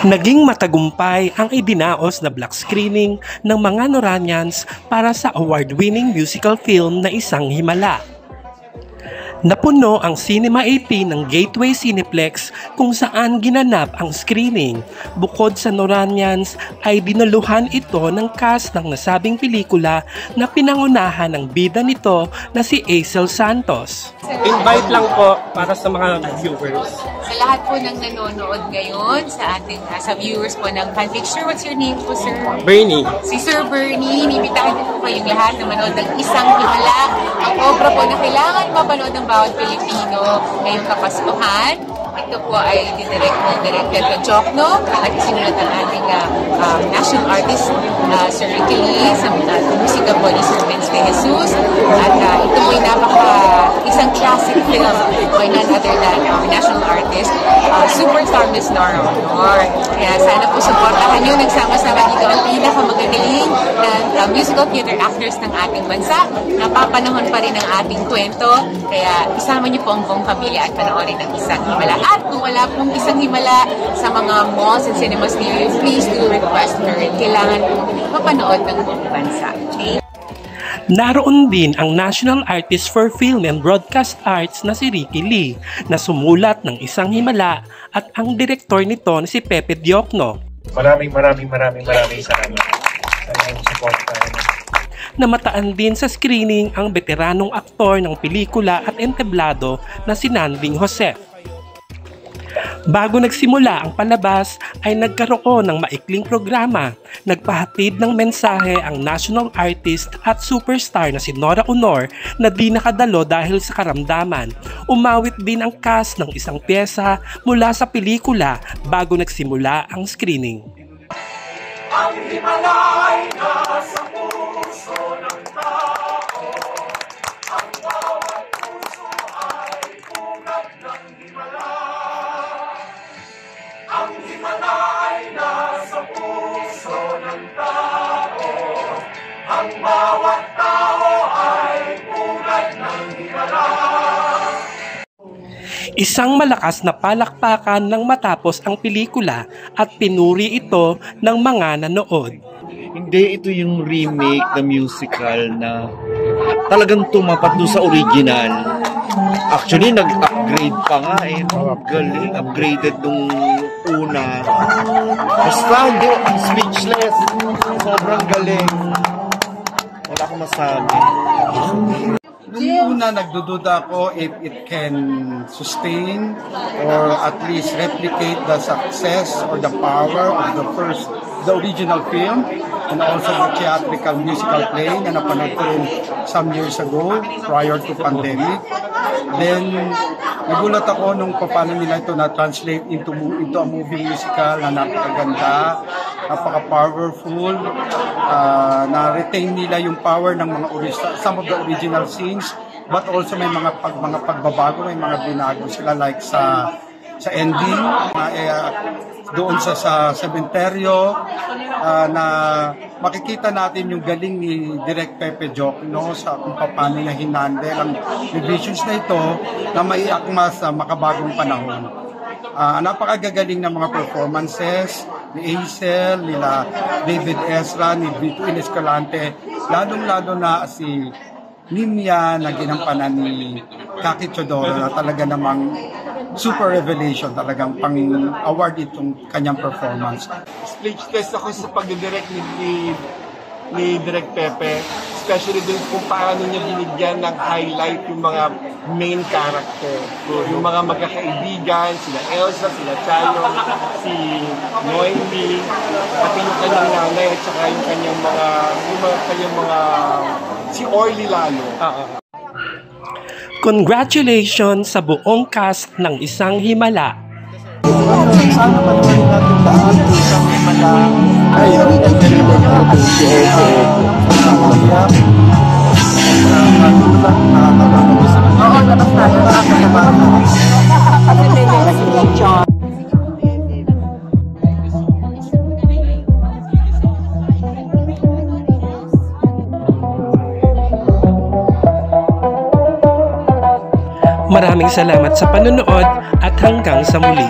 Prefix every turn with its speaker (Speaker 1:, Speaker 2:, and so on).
Speaker 1: Naging matagumpay ang idinaos na black screening ng mga Noranians para sa award-winning musical film na Isang Himala. Napuno ang Cinema 18 ng Gateway Cineplex kung saan ginanap ang screening. Bukod sa Noranians ay dinaluhan ito ng cast ng nasabing pelikula na pinangunahan ng bida nito na si Aisel Santos. Invite lang po para sa mga viewers.
Speaker 2: Sa lahat po ng nanonood ngayon, sa ating sa viewers po ng Fanpicture, what's your name po, sir?
Speaker 1: Bernie.
Speaker 2: Si Sir Bernie, inibitahan po kayong lahat na manood ng Isang Himala. Ang obra po na kailangan mapanood ng bawat Pilipino ngayong Kapaskuhan. Ito po ay didirect ng Pepe Jocno at isinulat ang ating national artist, Sir Ricky Lee, sa musika po ni Sir Vince De Jesus. At ito po ay isang classic film by none other than our national artist, superstar Miss Nora Honor. Kaya sana po supportahan nyo. Nagsama-sama dito ang pinakamagagaling na musical theater actors ng ating bansa. Napapanahon pa rin ang ating kwento. Kaya isama nyo po ang buong pamilya at panoorin ng Isang Himala. At kung wala pong Isang Himala sa mga malls and cinemas near you, please do request for it. Kailangan po mapanood ng buong bansa. Okay?
Speaker 1: Naroon din ang National Artist for Film and Broadcast Arts na si Ricky Lee na sumulat ng Isang Himala at ang direktor nito na si Pepe Jocno.
Speaker 3: Maraming salamat sa inyong suporta.
Speaker 1: Namataan din sa screening ang veteranong aktor ng pelikula at entablado na si Nanding Joseph. Bago nagsimula ang palabas ay nagkaroon ng maikling programa. Nagpahatid ng mensahe ang national artist at superstar na si Nora Honor na di nakadalo dahil sa karamdaman. Umawit din ang cast ng isang pyesa mula sa pelikula bago nagsimula ang screening.
Speaker 4: Ang himalay nasa puso ng tao, ang bawat puso ay ugat ng himala. Ang himalay nasa puso ng tao, ang bawat tao ay ugat ng himala.
Speaker 1: Isang malakas na palakpakan nang matapos ang pelikula at pinuri ito ng mga nanood.
Speaker 5: Hindi ito yung remake na musical na talagang tumapat doon sa original. Actually, nag-upgrade pa nga eh. Galing, upgraded nung una. Basta, hindi, speechless. Sobrang galing. Wala akong masabi.
Speaker 6: Nung una, nagdududa ako if it can sustain or at least replicate the success or the power of the original film and also the theatrical musical play na napanood ko rin some years ago prior to pandemic. Then, nagulat ako nung paano nila ito na-translate into a movie musical na napakaganda, napaka-powerful, na-retain nila yung power ng some of the original scenes, but also may mga pagbabago, may mga binago sila like sa ending, doon sa sementeryo, na makikita natin yung galing ni Direk Pepe Jocno sa kung paano niya hinandle ang revisions na ito na maiakma sa makabagong panahon. Napakagagaling ng mga performances ni Aisel, nila David Ezra, ni Vito Inescalante, lalong-lalo na si Nimia na ginampanan ni Kaki Chodoro na talaga namang super revelation, talagang pang-award itong kanyang performance.
Speaker 7: Speechless ako sa pag-direct ni Direk Pepe, especially dun kung paano niya binigyan ng highlight yung mga main character. Yung mga magkakaibigan, sila Elsa, sila Chayo, si Noemi, pati yung kanyang nanay at saka yung kanyang mga si Orly lalo.
Speaker 1: Congratulations sa buong cast ng Isang Himala.
Speaker 6: Sana panawarin natin lahat ng Isang Himala ay nag-deliver na ito si Ete sa mga magulat na nakakatawa sa kanya. Oo, labas tayo. Nakakatawa.
Speaker 1: Maraming salamat sa panonood at hanggang sa muli.